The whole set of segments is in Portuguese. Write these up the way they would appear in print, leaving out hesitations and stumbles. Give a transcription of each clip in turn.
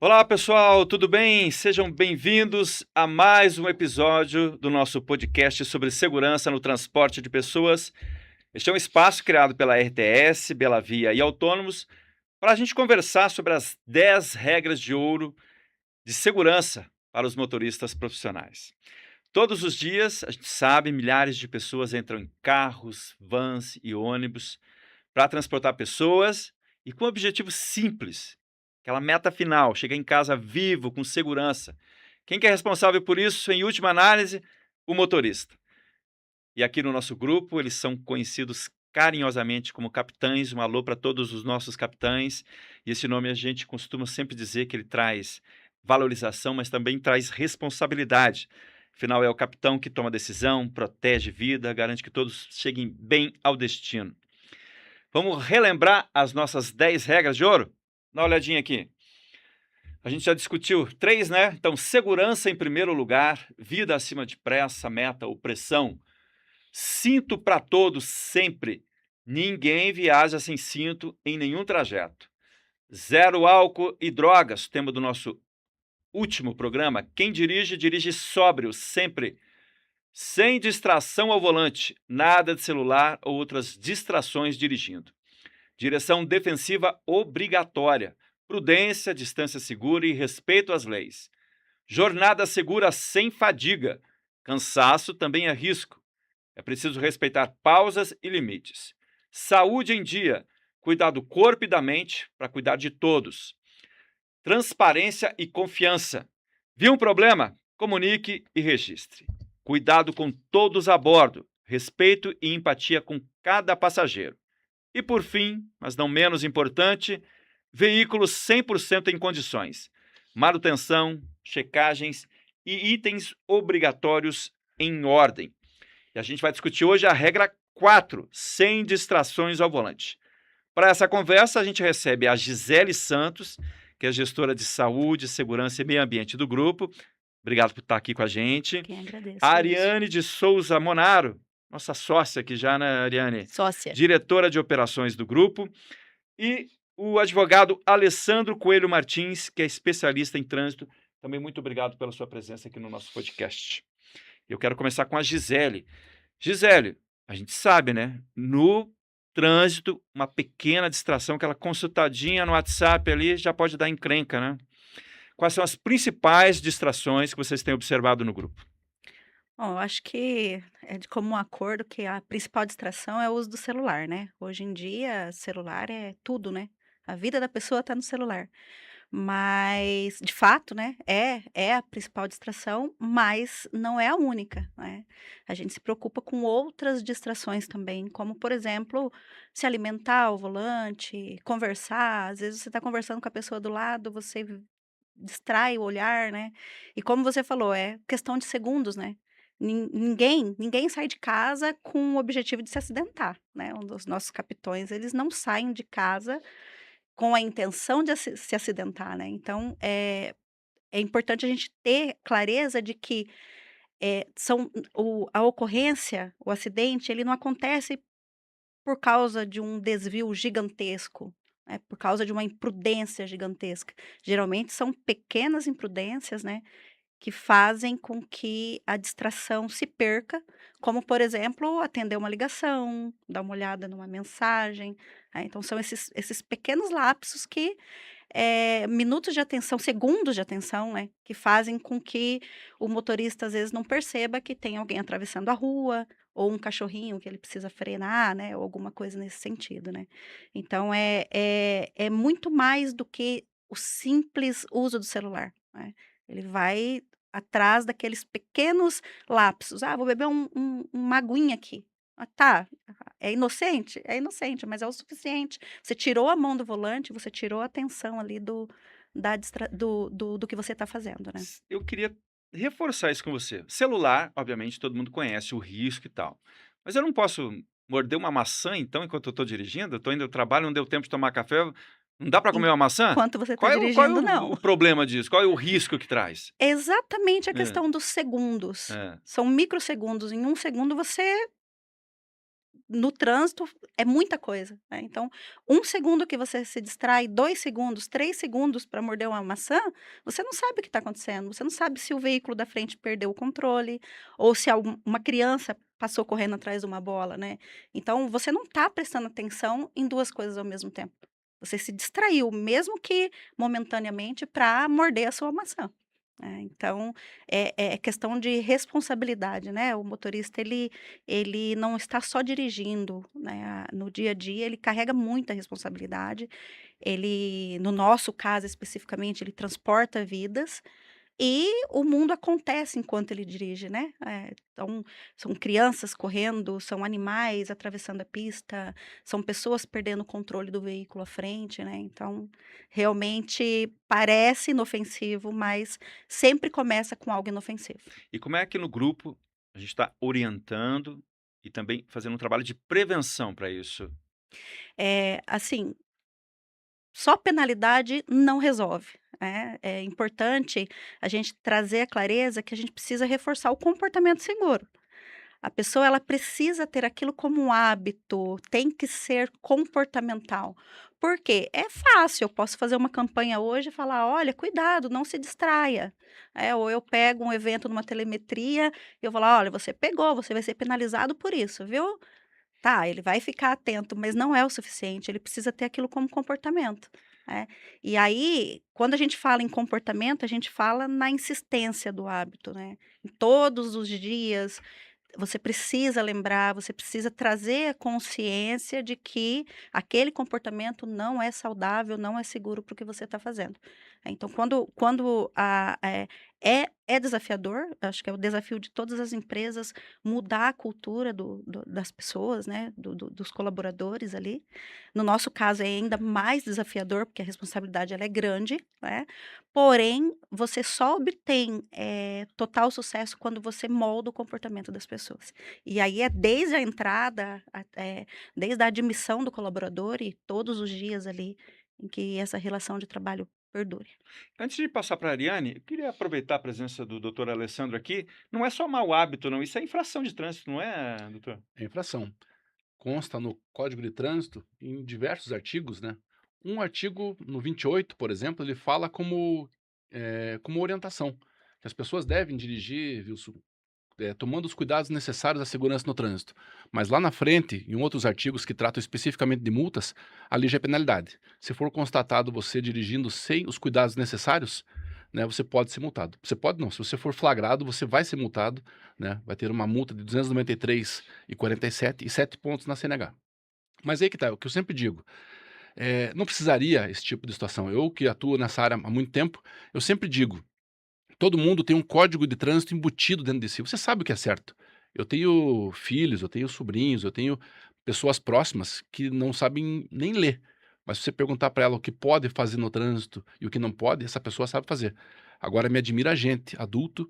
Olá, pessoal, tudo bem? Sejam bem-vindos a mais um episódio do nosso podcast sobre segurança no transporte de pessoas. Este é um espaço criado pela RTS, Bela Via e Autônomos para a gente conversar sobre as 10 regras de ouro de segurança para os motoristas profissionais. Todos os dias, a gente sabe, milhares de pessoas entram em carros, vans e ônibus para transportar pessoas e com um objetivo simples, aquela meta final, chegar em casa vivo, com segurança. Quem que é responsável por isso, em última análise? O motorista. E aqui no nosso grupo, eles são conhecidos carinhosamente como capitães. Um alô para todos os nossos capitães. E esse nome a gente costuma sempre dizer que ele traz valorização, mas também traz responsabilidade. Afinal, é o capitão que toma decisão, protege vida, garante que todos cheguem bem ao destino. Vamos relembrar as nossas 10 regras de ouro? Dá uma olhadinha aqui. A gente já discutiu 3, né? Então, segurança em primeiro lugar, vida acima de pressa, meta ou pressão. Cinto para todos sempre. Ninguém viaja sem cinto em nenhum trajeto. Zero álcool e drogas, tema do nosso último programa. Quem dirige, dirige sóbrio, sempre. Sem distração ao volante, nada de celular ou outras distrações dirigindo. Direção defensiva obrigatória, prudência, distância segura e respeito às leis. Jornada segura sem fadiga. Cansaço também é risco. É preciso respeitar pausas e limites. Saúde em dia. Cuidar do corpo e da mente para cuidar de todos. Transparência e confiança. Viu um problema? Comunique e registre. Cuidado com todos a bordo. Respeito e empatia com cada passageiro. E por fim, mas não menos importante, veículos 100% em condições. Manutenção, checagens e itens obrigatórios em ordem. E a gente vai discutir hoje a regra 4, sem distrações ao volante. Para essa conversa, a gente recebe a Gisele Santos, que é gestora de saúde, segurança e meio ambiente do grupo. Obrigado por estar aqui com a gente. Quem agradece, A Luiz. Ariane de Souza Monaro, nossa sócia aqui já, né, Ariane? Sócia. Diretora de operações do grupo. E o advogado Alessandro Coelho Martins, que é especialista em trânsito. Também muito obrigado pela sua presença aqui no nosso podcast. Eu quero começar com a Gisele. Gisele, a gente sabe, né? No trânsito, uma pequena distração, aquela consultadinha no WhatsApp ali já pode dar encrenca, né? Quais são as principais distrações que vocês têm observado no grupo? Bom, eu acho que é de comum acordo que a principal distração é o uso do celular, né. Hoje em dia, celular é tudo, né. A vida da pessoa está no celular. Mas, de fato, né, é a principal distração, mas não é a única, né. A gente se preocupa com outras distrações também, como, por exemplo, se alimentar ao volante, conversar. Às vezes você está conversando com a pessoa do lado, você distrai o olhar, né. E como você falou, é questão de segundos, né. Ninguém sai de casa com o objetivo de se acidentar, né. Um dos nossos capitões, eles não saem de casa com a intenção de se acidentar, né. Então, é importante a gente ter clareza de que, são a ocorrência, o acidente, ele não acontece por causa de um desvio gigantesco, né, por causa de uma imprudência gigantesca. Geralmente são pequenas imprudências, né, que fazem com que a distração se perca, como, por exemplo, atender uma ligação, dar uma olhada numa mensagem, né. Então são esses pequenos lapsos que, minutos de atenção, segundos de atenção, né, que fazem com que o motorista, às vezes, não perceba que tem alguém atravessando a rua, ou um cachorrinho que ele precisa frear, né, ou alguma coisa nesse sentido, né. Então é muito mais do que o simples uso do celular, né. Ele vai atrás daqueles pequenos lapsos: "Ah, vou beber uma aguinha aqui". Ah, tá, é inocente? É inocente, mas é o suficiente. Você tirou a mão do volante, você tirou a atenção ali da distra do que você está fazendo, né. Eu queria reforçar isso com você. Celular, obviamente, todo mundo conhece o risco e tal. Mas eu não posso morder uma maçã, então, enquanto eu estou dirigindo? Eu estou indo ao trabalho, não deu tempo de tomar café. Não dá para comer uma maçã? Enquanto você está Qual é dirigindo, o não. problema disso? Qual é o risco que traz? É exatamente a Hã, questão dos segundos. hã. São microsegundos, em um segundo você no trânsito é muita coisa, né. Então, 1 segundo que você se distrai, 2 segundos, 3 segundos para morder uma maçã, você não sabe o que está acontecendo, você não sabe se o veículo da frente perdeu o controle, ou se uma criança passou correndo atrás de uma bola, né. Então, você não está prestando atenção em 2 coisas ao mesmo tempo. Você se distraiu, mesmo que momentaneamente, para morder a sua maçã. Então, é questão de responsabilidade, né, o motorista ele não está só dirigindo, né, no dia a dia ele carrega muita responsabilidade, ele no nosso caso especificamente, ele transporta vidas, e o mundo acontece enquanto ele dirige, né. Então, são crianças correndo, são animais atravessando a pista, são pessoas perdendo o controle do veículo à frente, né. Então, realmente parece inofensivo, mas sempre começa com algo inofensivo. E como é que no grupo a gente está orientando e também fazendo um trabalho de prevenção para isso? Assim, só penalidade não resolve, né. É importante a gente trazer a clareza que a gente precisa reforçar o comportamento seguro. A pessoa ela precisa ter aquilo como um hábito, tem que ser comportamental. Por quê? É fácil, eu posso fazer uma campanha hoje e falar: "Olha, cuidado, não se distraia". Ou eu pego um evento numa telemetria, e eu vou lá: "Olha, você pegou, você vai ser penalizado por isso, viu". Tá, ele vai ficar atento, mas não é o suficiente, ele precisa ter aquilo como comportamento, né. E aí, quando a gente fala em comportamento, a gente fala na insistência do hábito, né. Em todos os dias, você precisa lembrar, você precisa trazer a consciência de que aquele comportamento não é saudável, não é seguro para o que você está fazendo. Então quando é desafiador, acho que é o desafio de todas as empresas mudar a cultura das pessoas, né, dos colaboradores ali. No nosso caso é ainda mais desafiador, porque a responsabilidade ela é grande, né, porém você só obtém, total sucesso quando você molda o comportamento das pessoas. E aí é desde a entrada, desde a admissão do colaborador e todos os dias ali, em que essa relação de trabalho perdure. Antes de passar para a Ariane, eu queria aproveitar a presença do doutor Alessandro aqui. Não é só mau hábito, não, isso é infração de trânsito, não é, doutor? É infração. Consta no Código de Trânsito, em diversos artigos, né? Um artigo, no 28, por exemplo, ele fala como orientação, que as pessoas devem dirigir, Wilson, tomando os cuidados necessários à segurança no trânsito. Mas lá na frente, em outros artigos que tratam especificamente de multas, ali já é penalidade. Se for constatado você dirigindo sem os cuidados necessários, né, você pode ser multado. Você pode não, se você for flagrado, você vai ser multado, né, vai ter uma multa de 293,47 e 7 pontos na CNH. Mas aí que tá, o que eu sempre digo, não precisaria esse tipo de situação. Eu que atuo nessa área há muito tempo, eu sempre digo, todo mundo tem um código de trânsito embutido dentro de si. Você sabe o que é certo. Eu tenho filhos, eu tenho sobrinhos, eu tenho pessoas próximas que não sabem nem ler. Mas se você perguntar para ela o que pode fazer no trânsito e o que não pode, essa pessoa sabe fazer. Agora me admira a gente, adulto,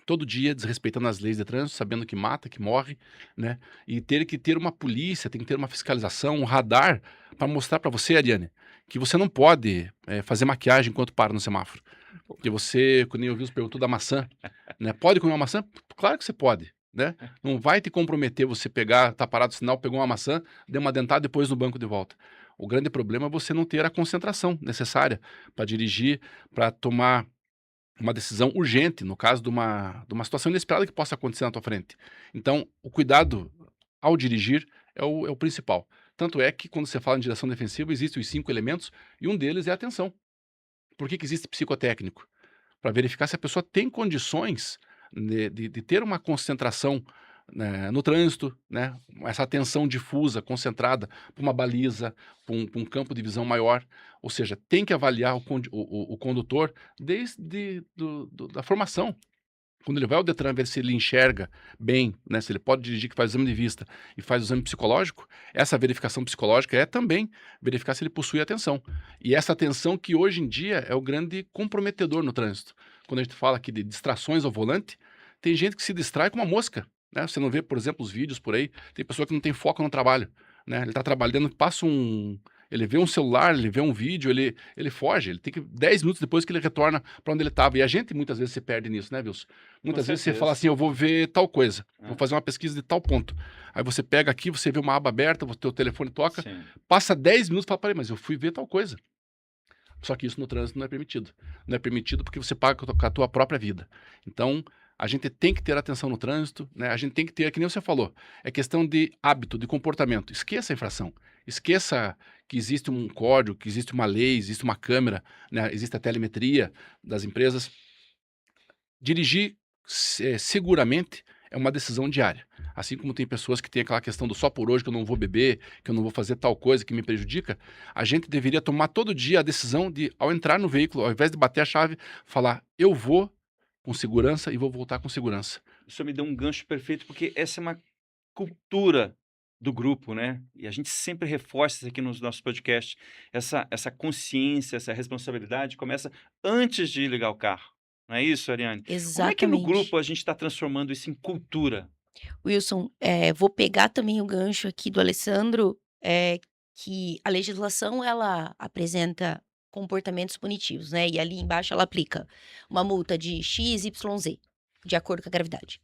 todo dia desrespeitando as leis de trânsito, sabendo que mata, que morre, né? E ter que ter uma polícia, tem que ter uma fiscalização, um radar para mostrar para você, Ariane, que você não pode fazer maquiagem enquanto para no semáforo. Porque você, quando eu vi, você perguntou da maçã, né? Pode comer uma maçã? Claro que você pode, né? Não vai te comprometer você pegar, tá parado no sinal, pegou uma maçã, deu uma dentada depois no banco de volta. O grande problema é você não ter a concentração necessária para dirigir, para tomar uma decisão urgente, no caso de uma situação inesperada que possa acontecer na tua frente. Então, o cuidado ao dirigir é o principal. Tanto é que quando você fala em direção defensiva, existem os 5 elementos e um deles é a atenção. Por que que existe psicotécnico? Para verificar se a pessoa tem condições de ter uma concentração, né, no trânsito, né, essa atenção difusa, concentrada, para uma baliza, para um campo de visão maior. Ou seja, tem que avaliar o condutor desde da formação. Quando ele vai ao Detran ver se ele enxerga bem, né, se ele pode dirigir, que faz exame de vista e faz o exame psicológico, essa verificação psicológica é também verificar se ele possui atenção. E essa atenção que hoje em dia é o grande comprometedor no trânsito. Quando a gente fala aqui de distrações ao volante, tem gente que se distrai com uma mosca, né? Você não vê, por exemplo, os vídeos por aí, tem pessoa que não tem foco no trabalho, né? Ele está trabalhando, passa Ele vê um celular, ele vê um vídeo, ele foge, ele tem que 10 minutos depois que ele retorna para onde ele estava. E a gente muitas vezes se perde nisso, né, Wilson? Muitas vezes você fala certeza. assim, eu vou ver tal coisa, vou É. fazer uma pesquisa de tal ponto. Aí você pega aqui, você vê uma aba aberta, o teu telefone toca, Sim. passa 10 minutos e fala, peraí, mas eu fui ver tal coisa. Só que isso no trânsito não é permitido. Não é permitido porque você paga com a tua própria vida. Então, a gente tem que ter atenção no trânsito, né? A gente tem que ter, que nem você falou, é questão de hábito, de comportamento. Esqueça a infração. Esqueça que existe um código, que existe uma lei, existe uma câmera, né? Existe a telemetria das empresas. Dirigir seguramente é uma decisão diária. Assim como tem pessoas que têm aquela questão do só por hoje, que eu não vou beber, que eu não vou fazer tal coisa que me prejudica, a gente deveria tomar todo dia a decisão de, ao entrar no veículo, ao invés de bater a chave, falar, eu vou com segurança e vou voltar com segurança. O senhor me deu um gancho perfeito, porque essa é uma cultura do grupo, né? E a gente sempre reforça isso aqui nos nossos podcasts. Essa consciência, essa responsabilidade começa antes de ligar o carro. Não é isso, Ariane? Como é que no Exatamente. grupo a gente está transformando isso em cultura? Wilson, vou pegar também o gancho aqui do Alessandro, que a legislação ela apresenta comportamentos punitivos, né? E ali embaixo ela aplica uma multa de X, Y, Z, de acordo com a gravidade.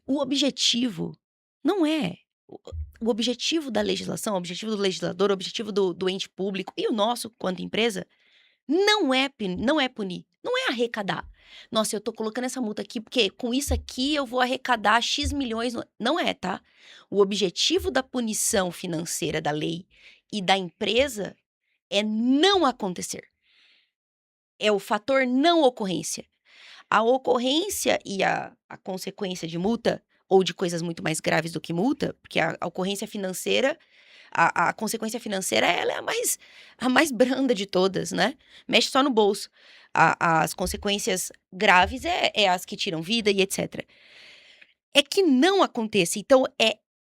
O objetivo não é. O objetivo da legislação, o objetivo do legislador, o objetivo do ente público e o nosso, quanto empresa, não é punir, não é arrecadar. Nossa, eu tô colocando essa multa aqui porque com isso aqui eu vou arrecadar X milhões. Não é, tá? O objetivo da punição financeira da lei e da empresa é não acontecer. É o fator não ocorrência. A ocorrência e a consequência de multa, ou de coisas muito mais graves do que multa, porque a ocorrência financeira, a consequência financeira, ela é a mais branda de todas, né? Mexe só no bolso. As consequências graves é as que tiram vida e etc. É que não aconteça. Então,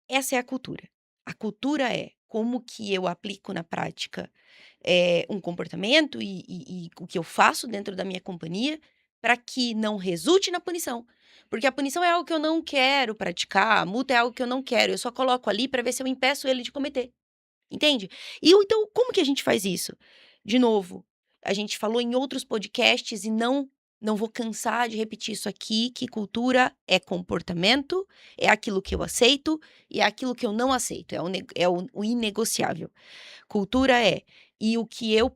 essa é a cultura. A cultura é como que eu aplico na prática um comportamento e o que eu faço dentro da minha companhia para que não resulte na punição. Porque a punição é algo que eu não quero praticar, a multa é algo que eu não quero, eu só coloco ali para ver se eu impeço ele de cometer. Entende? E então, como que a gente faz isso? De novo, a gente falou em outros podcasts e não vou cansar de repetir isso aqui, que cultura é comportamento, é aquilo que eu aceito e é aquilo que eu não aceito, é o inegociável. Cultura e o que eu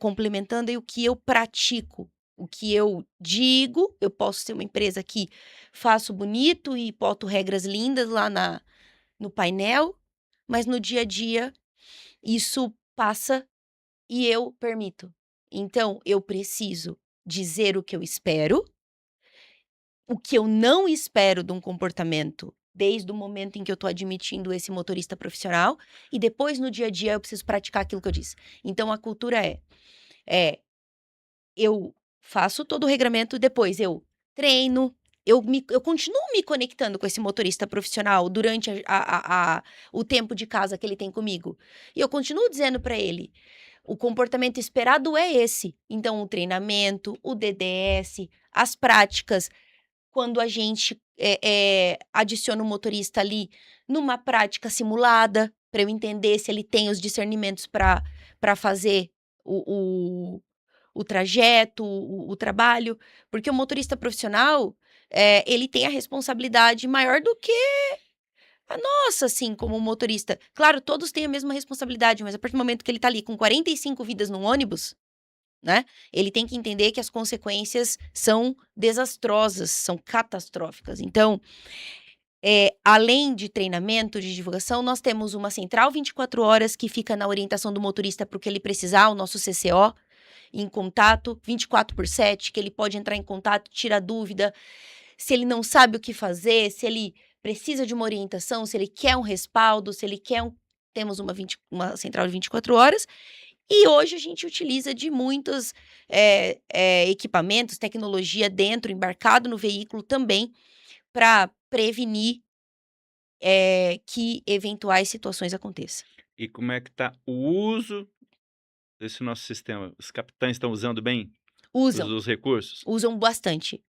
complementando e o que eu pratico. O que eu digo, eu posso ser uma empresa que faço bonito e boto regras lindas lá no painel, mas no dia a dia isso passa e eu permito. Então, eu preciso dizer o que eu espero, o que eu não espero de um comportamento, desde o momento em que eu estou admitindo esse motorista profissional, e depois no dia a dia eu preciso praticar aquilo que eu disse. Então, a cultura eu faço todo o regramento, depois eu treino, eu continuo me conectando com esse motorista profissional durante o tempo de casa que ele tem comigo. E eu continuo dizendo para ele, o comportamento esperado é esse. Então, o treinamento, o DDS, as práticas, quando a gente adiciona o motorista ali numa prática simulada, para eu entender se ele tem os discernimentos para fazer o trajeto, o trabalho, porque o motorista profissional, ele tem a responsabilidade maior do que a nossa, assim, como motorista. Claro, todos têm a mesma responsabilidade, mas a partir do momento que ele tá ali com 45 vidas num ônibus, né, ele tem que entender que as consequências são desastrosas, são catastróficas. Então, além de treinamento, de divulgação, nós temos uma central 24 horas que fica na orientação do motorista para o que ele precisar, o nosso CCO, em contato, 24/7, que ele pode entrar em contato, tirar dúvida, se ele não sabe o que fazer, se ele precisa de uma orientação, se ele quer um respaldo, se ele quer temos uma central de 24 horas, e hoje a gente utiliza de muitos equipamentos, tecnologia dentro, embarcado no veículo também, para prevenir que eventuais situações aconteçam. E como é que está o uso desse nosso sistema? Os capitães estão usando bem os recursos? Usam bastante,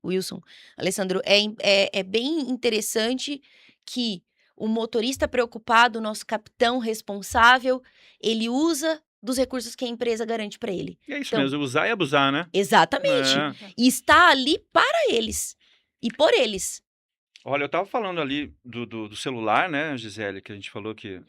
Wilson. Alessandro, é bem interessante que o motorista preocupado, o nosso capitão responsável, ele usa dos recursos que a empresa garante para ele. E é isso Então, mesmo, usar e abusar, né? exatamente. É. E está ali para eles e por eles. Olha, eu estava falando ali do celular, né, Gisele, que a gente falou que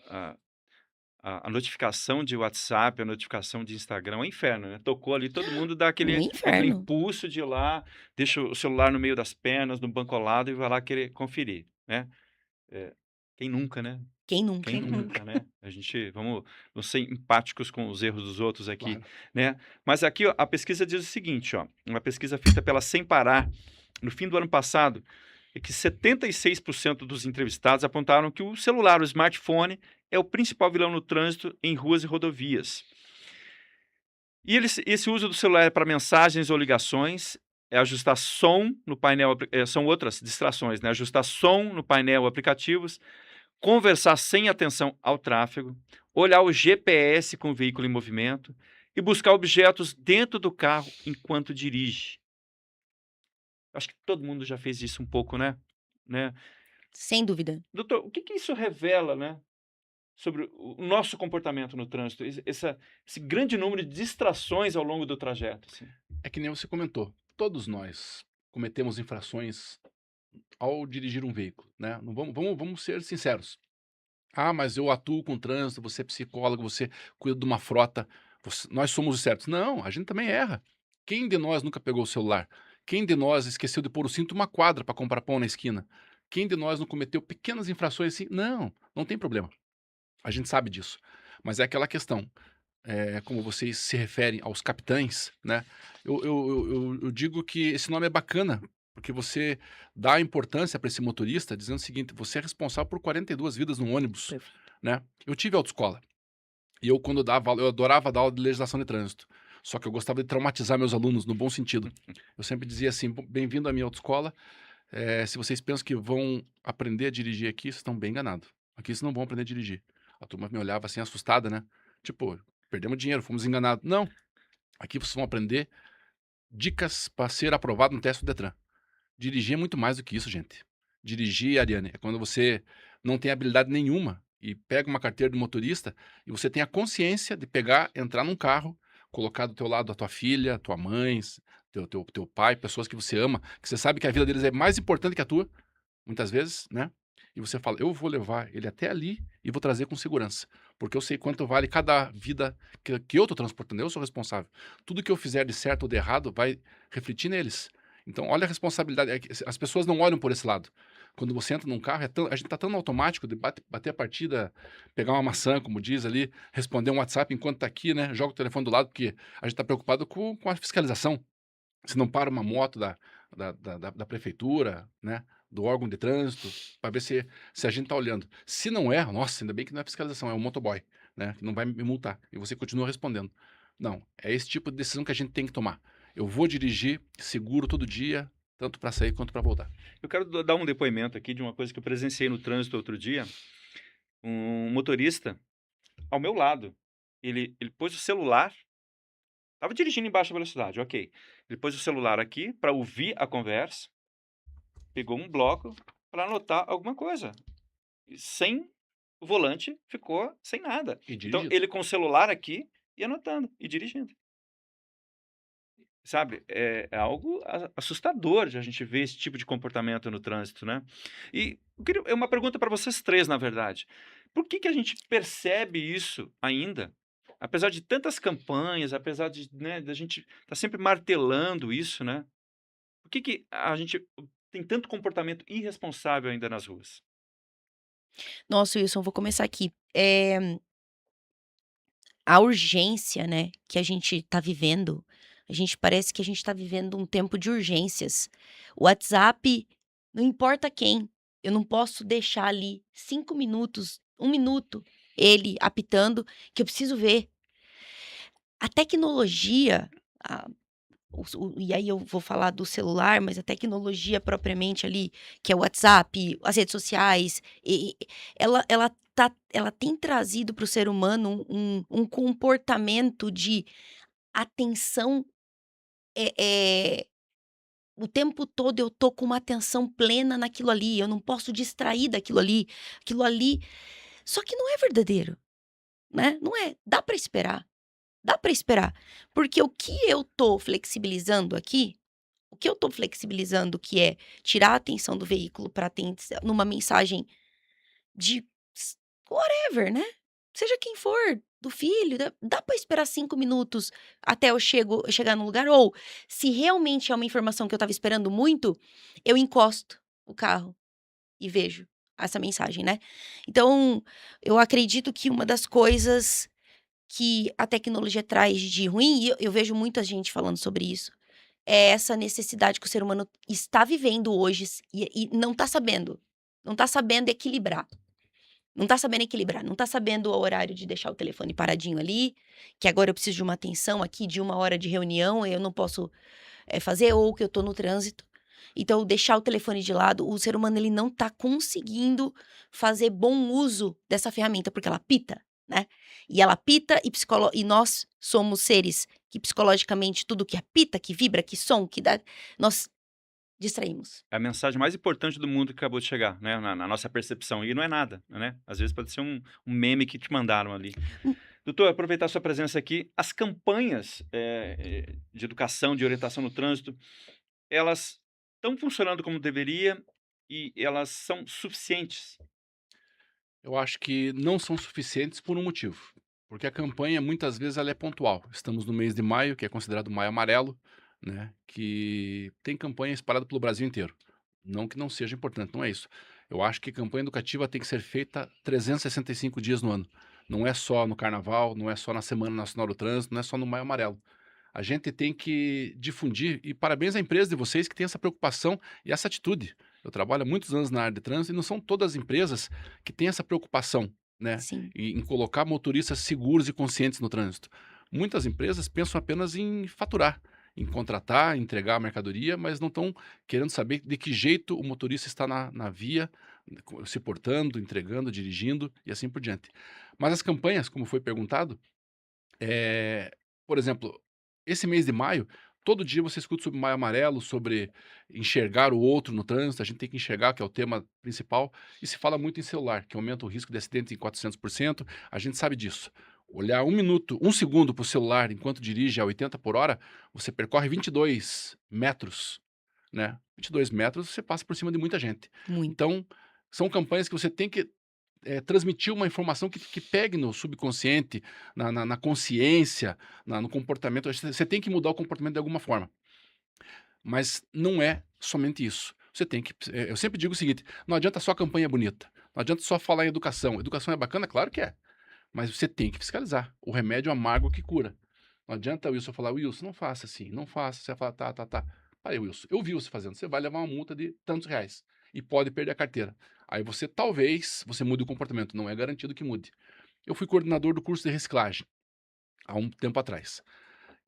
a notificação de WhatsApp, a notificação de Instagram é um inferno, né? Tocou ali, todo mundo dá Um aquele inferno. impulso de ir lá, deixa o celular no meio das pernas, no banco ao lado e vai lá querer conferir, né? É, quem nunca, né? Quem nunca? Quem nunca, né? A gente, vamos ser empáticos com os erros dos outros aqui, Claro. né? Mas aqui, ó, a pesquisa diz o seguinte, ó, uma pesquisa feita pela Sem Parar, no fim do ano passado, é que 76% dos entrevistados apontaram que o celular, o smartphone, é o principal vilão no trânsito em ruas e rodovias. E esse uso do celular é para mensagens ou ligações, é ajustar som no painel, são outras distrações, né? Ajustar som no painel aplicativos, conversar sem atenção ao tráfego, olhar o GPS com o veículo em movimento e buscar objetos dentro do carro enquanto dirige. Acho que todo mundo já fez isso um pouco, né? Sem dúvida. Doutor, o que isso revela, né? Sobre o nosso comportamento no trânsito, esse grande número de distrações ao longo do trajeto. Assim. É que nem você comentou, todos nós cometemos infrações ao dirigir um veículo, né? Não vamos ser sinceros. Ah, mas eu atuo com trânsito, você é psicólogo, você cuida de uma frota, nós somos os certos. Não, a gente também erra. Quem de nós nunca pegou o celular? Quem de nós esqueceu de pôr o cinto uma quadra para comprar pão na esquina? Quem de nós não cometeu pequenas infrações assim? Não tem problema. A gente sabe disso. Mas é aquela questão, como vocês se referem aos capitães, né? Eu digo que esse nome é bacana, porque você dá importância para esse motorista, dizendo o seguinte: você é responsável por 42 vidas no ônibus, Perfeito. né? Eu tive autoescola, e eu, quando dava aula, eu adorava dar aula de legislação de trânsito. Só que eu gostava de traumatizar meus alunos, no bom sentido. Eu sempre dizia assim: bem-vindo à minha autoescola. Se vocês pensam que vão aprender a dirigir aqui, vocês estão bem enganados. Aqui vocês não vão aprender a dirigir. A turma me olhava assim, assustada, né? Tipo, perdemos dinheiro, fomos enganados. Não, aqui vocês vão aprender dicas para ser aprovado no teste do Detran. Dirigir é muito mais do que isso, gente. Dirigir, Ariane, é quando você não tem habilidade nenhuma e pega uma carteira de motorista e você tem a consciência de pegar, entrar num carro, colocar do teu lado a tua filha, tua mãe, teu pai, pessoas que você ama, que você sabe que a vida deles é mais importante que a tua, muitas vezes, né? E você fala: eu vou levar ele até ali e vou trazer com segurança, porque eu sei quanto vale cada vida que eu estou transportando, eu sou responsável. Tudo que eu fizer de certo ou de errado vai refletir neles. Então, olha a responsabilidade. As pessoas não olham por esse lado. Quando você entra num carro, a gente está tão no automático de bater a partida, pegar uma maçã, como diz ali, responder um WhatsApp enquanto está aqui, né? Joga o telefone do lado, porque a gente está preocupado com a fiscalização. Se não para uma moto da prefeitura, né? Do órgão de trânsito, para ver se a gente está olhando. Se não é, nossa, ainda bem que não é fiscalização, é um motoboy, né? Que não vai me multar. E você continua respondendo. Não, é esse tipo de decisão que a gente tem que tomar. Eu vou dirigir seguro todo dia, tanto para sair quanto para voltar. Eu quero dar um depoimento aqui de uma coisa que eu presenciei no trânsito outro dia. Um motorista ao meu lado, ele pôs o celular, estava dirigindo em baixa velocidade, ok. Ele pôs o celular aqui para ouvir a conversa, pegou um bloco para anotar alguma coisa. E sem o volante, ficou sem nada. E Então, dirigindo. ele com o celular aqui e anotando e dirigindo. Sabe, é algo assustador de a gente ver esse tipo de comportamento no trânsito, né? E é uma pergunta para vocês três, na verdade. Por que a gente percebe isso ainda? Apesar de tantas campanhas, apesar de, né, da gente estar sempre martelando isso, né? Por que a gente tem tanto comportamento irresponsável ainda nas ruas? Nossa, Wilson, vou começar aqui. A urgência, né, que a gente tá vivendo, a gente parece que a gente tá vivendo um tempo de urgências. O WhatsApp, não importa quem, eu não posso deixar ali 5 minutos, 1 minuto, ele apitando, que eu preciso ver. A tecnologia, a e aí eu vou falar do celular, mas a tecnologia propriamente ali, que é o WhatsApp, as redes sociais, ela tem trazido para o ser humano um comportamento de atenção, eh eh o tempo todo eu tô com uma atenção plena naquilo ali, eu não posso distrair daquilo ali, aquilo ali. Só que não é verdadeiro, né? Não é. Dá pra esperar. Dá pra esperar. Porque o que eu tô flexibilizando aqui, o que eu tô flexibilizando que é tirar a atenção do veículo para numa mensagem de whatever, né? Seja quem for, do filho, dá pra esperar 5 minutos até eu chegar no lugar? Ou, se realmente é uma informação que eu tava esperando muito, eu encosto o carro e vejo essa mensagem, né? Então, eu acredito que uma das coisas que a tecnologia traz de ruim, e eu vejo muita gente falando sobre isso, é essa necessidade que o ser humano está vivendo hoje e não tá sabendo. Não tá sabendo equilibrar. Não tá sabendo equilibrar, não tá sabendo o horário de deixar o telefone paradinho ali, que agora eu preciso de uma atenção aqui, de 1 hora de reunião, eu não posso fazer, ou que eu tô no trânsito. Então, deixar o telefone de lado, o ser humano ele não tá conseguindo fazer bom uso dessa ferramenta, porque ela pita, né? E ela pita e nós somos seres que psicologicamente tudo que apita, que vibra, que som, que dá, nós distraímos. É a mensagem mais importante do mundo que acabou de chegar, né? Na nossa percepção. E não é nada, né? Às vezes pode ser um meme que te mandaram ali. Hum. Doutor, aproveitar a sua presença aqui. As campanhas de educação, de orientação no trânsito, elas estão funcionando como deveria e elas são suficientes? Eu acho que não são suficientes por um motivo. Porque a campanha, muitas vezes, ela é pontual. Estamos no mês de maio, que é considerado Maio Amarelo, né? Que tem campanha espalhada pelo Brasil inteiro. Não que não seja importante, não é isso. Eu acho que campanha educativa tem que ser feita 365 dias no ano. Não é só no Carnaval, não é só na Semana Nacional do Trânsito, não é só no Maio Amarelo. A gente tem que difundir, e parabéns à empresa de vocês que tem essa preocupação e essa atitude. Eu trabalho há muitos anos na área de trânsito e não são todas as empresas que têm essa preocupação, né, Sim, em colocar motoristas seguros e conscientes no trânsito. Muitas empresas pensam apenas em faturar, em contratar, entregar a mercadoria, mas não estão querendo saber de que jeito o motorista está na via, se portando, entregando, dirigindo e assim por diante. Mas as campanhas, como foi perguntado, por exemplo, esse mês de maio, todo dia você escuta sobre Maio Amarelo, sobre enxergar o outro no trânsito, a gente tem que enxergar, que é o tema principal, e se fala muito em celular, que aumenta o risco de acidente em 400%, a gente sabe disso. Olhar 1 minuto, 1 segundo para o celular enquanto dirige a 80 por hora, você percorre 22 metros, né? 22 metros, você passa por cima de muita gente. muito. Então, são campanhas que você tem que transmitir uma informação que pegue no subconsciente, na consciência, no comportamento. Você tem que mudar o comportamento de alguma forma. Mas não é somente isso. Você tem que. Eu sempre digo o seguinte: não adianta só campanha bonita. Não adianta só falar em educação. Educação é bacana? Claro que é. Mas você tem que fiscalizar. O remédio amargo que cura. Não adianta o Wilson falar: Wilson, não faça assim, não faça. Você vai falar: tá. Aí, Wilson, eu vi você fazendo. Você vai levar uma multa de tantos reais. E pode perder a carteira. Aí talvez, você mude o comportamento. Não é garantido que mude. Eu fui coordenador do curso de reciclagem há um tempo atrás.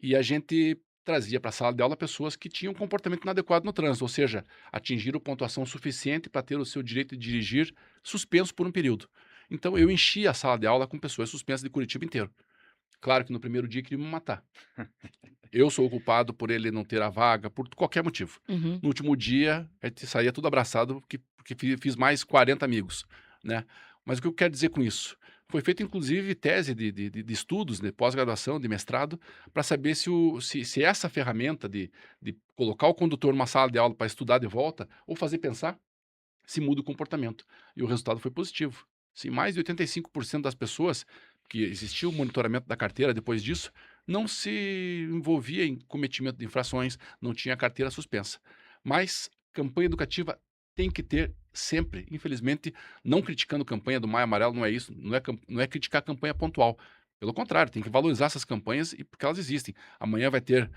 E a gente trazia para a sala de aula pessoas que tinham um comportamento inadequado no trânsito, ou seja, atingiram pontuação suficiente para ter o seu direito de dirigir suspenso por um período. Então eu enchi a sala de aula com pessoas suspensas de Curitiba inteiro. Claro que no primeiro dia queriam me matar. Eu sou o culpado por ele não ter a vaga, por qualquer motivo. Uhum. No último dia, a gente saía tudo abraçado, porque fiz mais 40 amigos, né? Mas o que eu quero dizer com isso? Foi feita, inclusive, tese de estudos, de pós-graduação, de mestrado, para saber se essa ferramenta de colocar o condutor numa sala de aula para estudar de volta, ou fazer pensar, se muda o comportamento. E o resultado foi positivo. Sim, mais de 85% das pessoas que existia o monitoramento da carteira depois disso, não se envolvia em cometimento de infrações, não tinha carteira suspensa. Mas campanha educativa tem que ter sempre, infelizmente, não criticando campanha do Maio Amarelo, não é isso, não é criticar a campanha pontual. Pelo contrário, tem que valorizar essas campanhas porque elas existem. Amanhã vai ter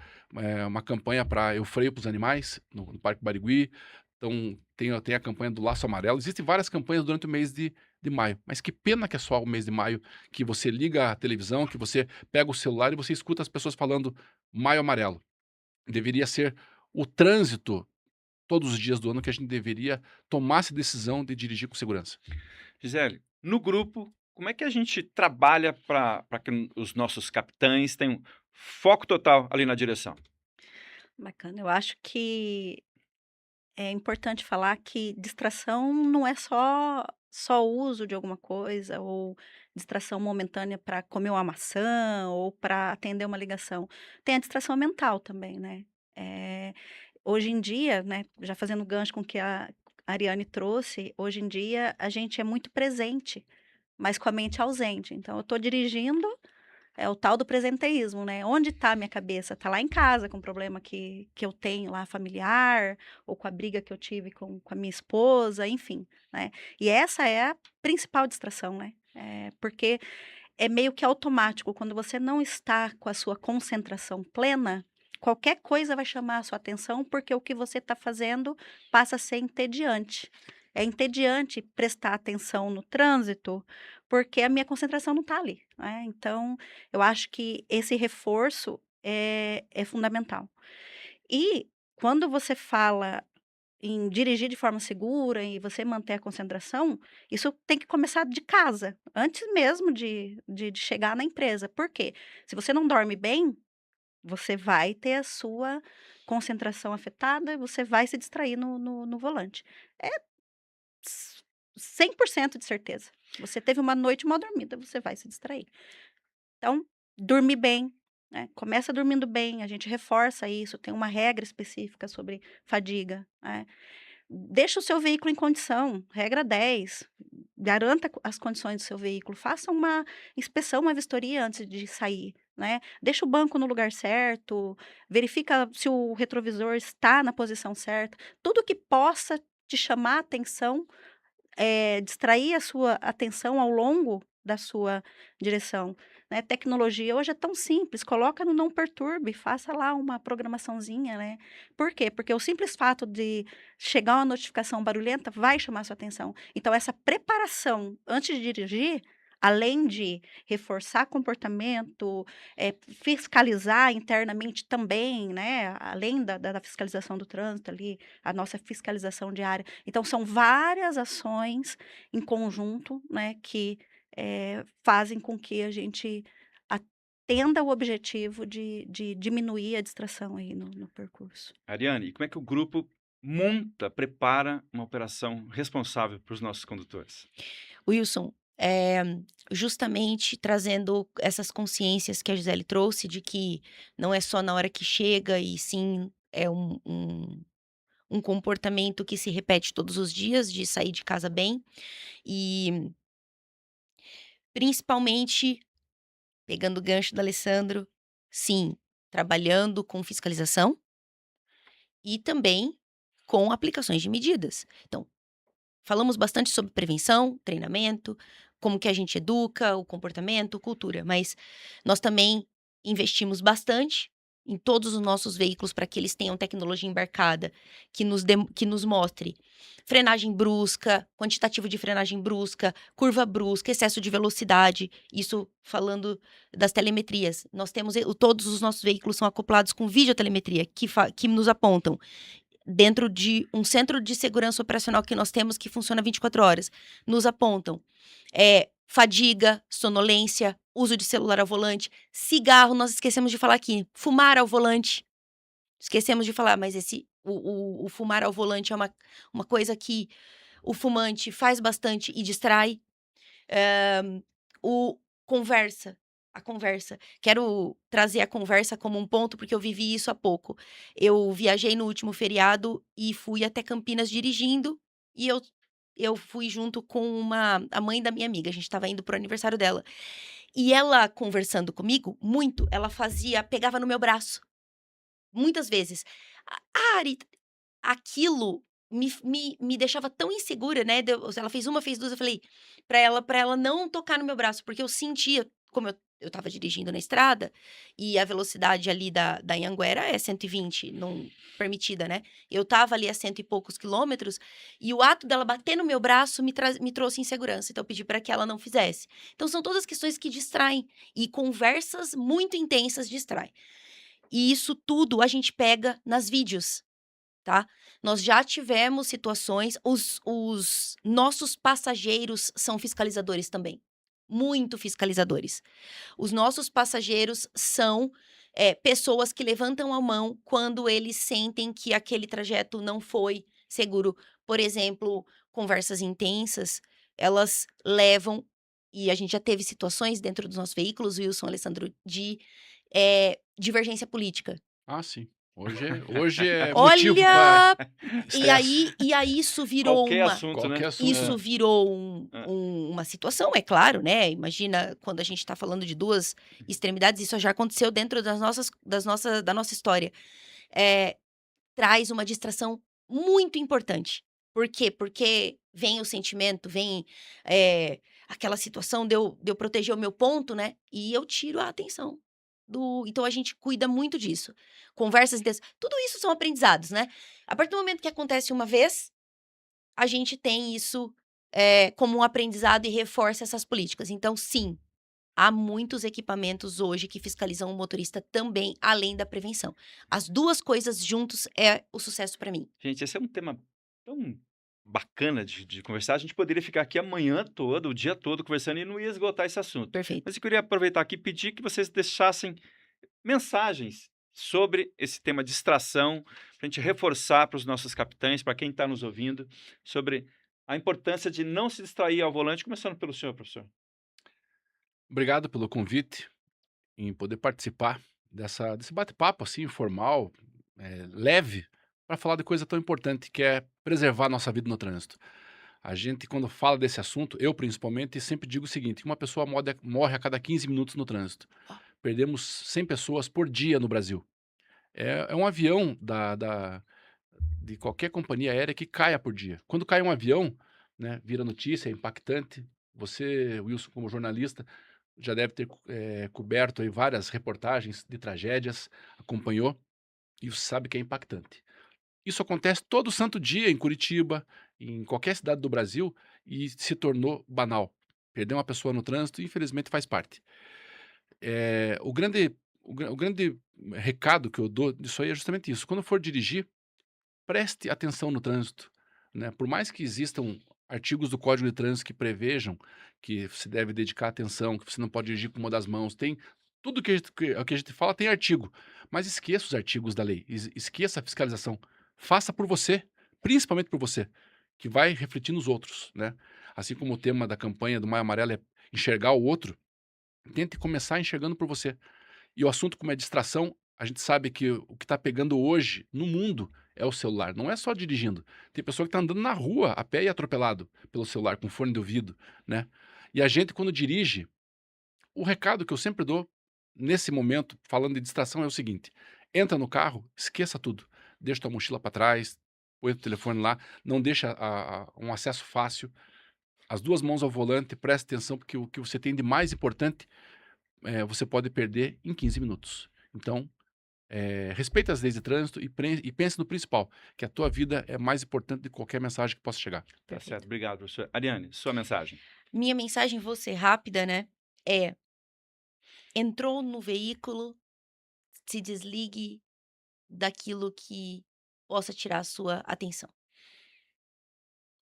uma campanha para eu freio para os animais no Parque Barigui. Então, tem a campanha do Laço Amarelo. Existem várias campanhas durante o mês de maio. Mas que pena que é só o mês de maio que você liga a televisão, que você pega o celular e você escuta as pessoas falando Maio Amarelo. Deveria ser o trânsito todos os dias do ano que a gente deveria tomar essa decisão de dirigir com segurança. Gisele, no grupo, como é que a gente trabalha para que os nossos capitães tenham foco total ali na direção? Bacana. Eu acho que é importante falar que distração não é só o uso de alguma coisa ou distração momentânea para comer uma maçã ou para atender uma ligação. Tem a distração mental também, né. Hoje em dia, né, já fazendo gancho com o que a Ariane trouxe, hoje em dia a gente é muito presente, mas com a mente ausente. Então eu estou dirigindo, é o tal do presenteísmo, né. Onde está a minha cabeça? Está lá em casa com o problema que eu tenho lá familiar, ou com a briga que eu tive com a minha esposa, enfim, né. E essa é a principal distração, né. Porque é meio que automático, quando você não está com a sua concentração plena, qualquer coisa vai chamar a sua atenção, porque o que você está fazendo passa a ser entediante. É entediante prestar atenção no trânsito, porque a minha concentração não está ali, né. Então, eu acho que esse reforço é fundamental. E quando você fala em dirigir de forma segura e você manter a concentração, isso tem que começar de casa, antes mesmo de chegar na empresa. Por quê? Se você não dorme bem, você vai ter a sua concentração afetada e você vai se distrair no volante. É s 100% de certeza. Você teve uma noite mal dormida, você vai se distrair. Então, dormir bem, né, começa dormindo bem, a gente reforça isso, tem uma regra específica sobre fadiga, né. Deixa o seu veículo em condição, regra 10. Garanta as condições do seu veículo, faça uma inspeção, uma vistoria antes de sair, né. Deixa o banco no lugar certo, verifica se o retrovisor está na posição certa, tudo que possa te chamar a atenção, distrair a sua atenção ao longo da sua direção, né. Tecnologia hoje é tão simples, coloca no não perturbe, faça lá uma programaçãozinha, né. Por quê? Porque o simples fato de chegar uma notificação barulhenta vai chamar sua atenção. Então essa preparação antes de dirigir, além de reforçar comportamento, fiscalizar internamente também, né, além da fiscalização do trânsito ali, a nossa fiscalização diária. Então são várias ações em conjunto, né, que, fazem com que a gente atenda o objetivo de diminuir a distração aí no percurso. Ariane, e como é que o grupo prepara uma operação responsável para os nossos condutores? Wilson, justamente trazendo essas consciências que a Gisele trouxe de que não é só na hora que chega e sim é um comportamento que se repete todos os dias de sair de casa bem e principalmente pegando o gancho do Alessandro, sim, trabalhando com fiscalização e também com aplicações de medidas. Então, falamos bastante sobre prevenção, treinamento, como que a gente educa, o comportamento, cultura, mas nós também investimos bastante em todos os nossos veículos para que eles tenham tecnologia embarcada que nos mostre frenagem brusca, quantitativo de frenagem brusca, curva brusca, excesso de velocidade. Isso falando das telemetrias. Nós temos todos os nossos veículos são acoplados com videotelemetria que nos apontam dentro de um centro de segurança operacional que nós temos que funciona 24 horas, nos apontam, fadiga, sonolência, uso de celular ao volante, cigarro, nós esquecemos de falar aqui, fumar ao volante, esquecemos de falar, mas o fumar ao volante é uma coisa que o fumante faz bastante e distrai. O conversa, a conversa. Quero trazer a conversa como um ponto, porque eu vivi isso há pouco. Eu viajei no último feriado e fui até Campinas dirigindo, e eu fui junto com a mãe da minha amiga, a gente estava indo para o aniversário dela. E ela conversando comigo, muito, ela pegava no meu braço, muitas vezes. Ari, aquilo me deixava tão insegura, né, ela fez uma, fez 2, eu falei pra ela não tocar no meu braço, porque eu sentia, como eu estava dirigindo na estrada, e a velocidade ali da Anhanguera é 120, não permitida, né. Eu estava ali a cento e poucos quilômetros, e o ato dela bater no meu braço me trouxe insegurança, então eu pedi para que ela não fizesse. Então são todas questões que distraem, e conversas muito intensas distraem. E isso tudo a gente pega nas vídeos. Tá? Nós já tivemos situações, os nossos passageiros são fiscalizadores também, muito fiscalizadores. Os nossos passageiros são pessoas que levantam a mão quando eles sentem que aquele trajeto não foi seguro. Por exemplo, conversas intensas, elas levam, e a gente já teve situações dentro dos nossos veículos, Wilson, Alessandro, de divergência política. Ah, sim. Hoje é motivo para Olha! E estresse. aí isso virou Qualquer uma assunto, né? Qualquer assunto. isso virou É. uma situação, é claro, né, imagina quando a gente está falando de 2 extremidades, isso já aconteceu dentro da nossa história. Traz uma distração muito importante. Por quê? Porque vem o sentimento, vem, aquela situação de eu proteger o meu ponto, né, e eu tiro a atenção então a gente cuida muito disso. Conversas intensas, tudo isso são aprendizados, né. A partir do momento que acontece uma vez, a gente tem isso, como um aprendizado e reforça essas políticas. Então sim, há muitos equipamentos hoje que fiscalizam o motorista também, além da prevenção. As 2 coisas juntos é o sucesso para mim. Gente, esse é um tema tão bacana de conversar. A gente poderia ficar aqui amanhã todo, o dia todo conversando e não ia esgotar esse assunto. Perfeito. Mas eu queria aproveitar aqui e pedir que vocês deixassem mensagens sobre esse tema distração, para a gente reforçar para os nossos capitães, para quem está nos ouvindo, sobre a importância de não se distrair ao volante, começando pelo senhor, professor. Obrigado pelo convite, em poder participar desse bate-papo, assim, informal, leve, para falar de coisa tão importante que é preservar nossa vida no trânsito. A gente, quando fala desse assunto, eu principalmente, sempre digo o seguinte: uma pessoa morre a cada 15 minutos no trânsito. Perdemos 100 pessoas por dia no Brasil. É um avião de qualquer companhia aérea que caia por dia. Quando cai um avião, né, vira notícia, é impactante. Você, Wilson, como jornalista, já deve ter coberto aí várias reportagens de tragédias, acompanhou, e você sabe que é impactante. Isso acontece todo santo dia em Curitiba, em qualquer cidade do Brasil, e se tornou banal. Perder uma pessoa no trânsito, infelizmente, faz parte. O grande recado que eu dou disso aí é justamente isso. Quando for dirigir, preste atenção no trânsito, né? Por mais que existam artigos do Código de Trânsito que prevejam que você deve dedicar atenção, que você não pode dirigir com uma das mãos, tem tudo que a gente fala tem artigo, mas esqueça os artigos da lei, esqueça a fiscalização, faça por você, principalmente por você, que vai refletir nos outros, né? Assim como o tema da campanha do Maio Amarelo é enxergar o outro, tente começar enxergando por você. E o assunto, como é distração, a gente sabe que o que está pegando hoje no mundo é o celular. Não é só dirigindo. Tem pessoa que está andando na rua a pé e atropelado pelo celular, com fone de ouvido, né? E a gente, quando dirige, o recado que eu sempre dou nesse momento, falando de distração, é o seguinte: entra no carro, esqueça tudo. Deixa tua mochila para trás, põe o telefone lá, não deixa um acesso fácil. As 2 mãos ao volante, preste atenção, porque o que você tem de mais importante você pode perder em 15 minutos. Então, respeite as leis de trânsito e pense no principal, que a tua vida é mais importante do que qualquer mensagem que possa chegar. Tá Perfeito. certo, obrigado, professor. Ariane, sua mensagem. Minha mensagem, vou ser rápida, né, entrou no veículo, se desligue daquilo que possa tirar a sua atenção.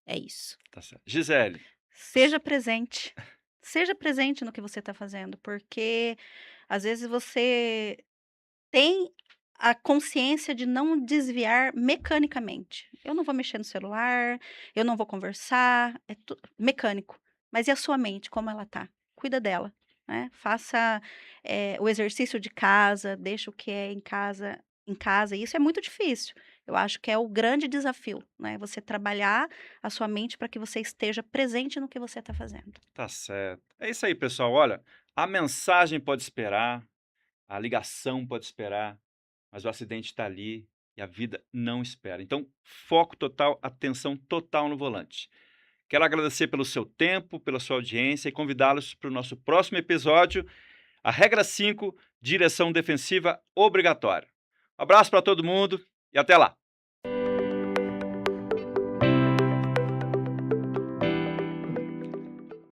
É isso. Tá certo. Gisele, Seja presente. Seja presente no que você está fazendo, porque às vezes você tem a consciência de não desviar mecanicamente. Eu não vou mexer no celular, eu não vou conversar, é mecânico. Mas e a sua mente, como ela tá? Cuida dela, né? Faça o exercício de casa, deixa o que é em casa. E isso é muito difícil. Eu acho que é o grande desafio, né? Você trabalhar a sua mente para que você esteja presente no que você está fazendo. tá certo. É isso aí, pessoal. Olha, a mensagem pode esperar, a ligação pode esperar, mas o acidente está ali e a vida não espera. Então, foco total, atenção total no volante. Quero agradecer pelo seu tempo, pela sua audiência e convidá-los para o nosso próximo episódio, a regra 5, direção defensiva obrigatória. Um abraço para todo mundo e até lá!